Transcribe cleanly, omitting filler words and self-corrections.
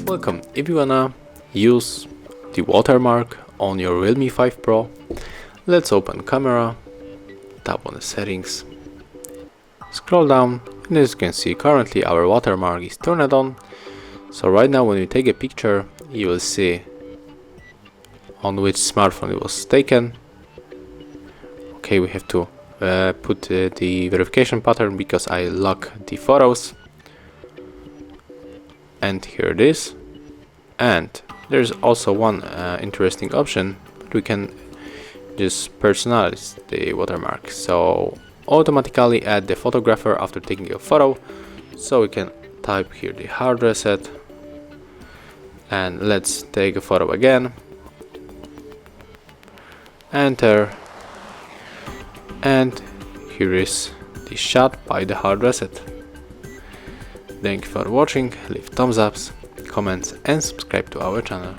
Welcome. If you wanna use the watermark on your Realme 5 Pro, let's open camera, tap on the settings, scroll down, and as you can see, currently our watermark is turned on. So right now when we take a picture, you will see on which smartphone it was taken. Okay, we have to put the verification pattern because I lock the photos. And here it is. And there's also one interesting option. We can just personalize the watermark. So automatically add the photographer after taking a photo. So we can type here the hard reset. And let's take a photo again. Enter. And here is the shot by the hard reset. Thank you for watching, leave thumbs ups, comments and subscribe to our channel.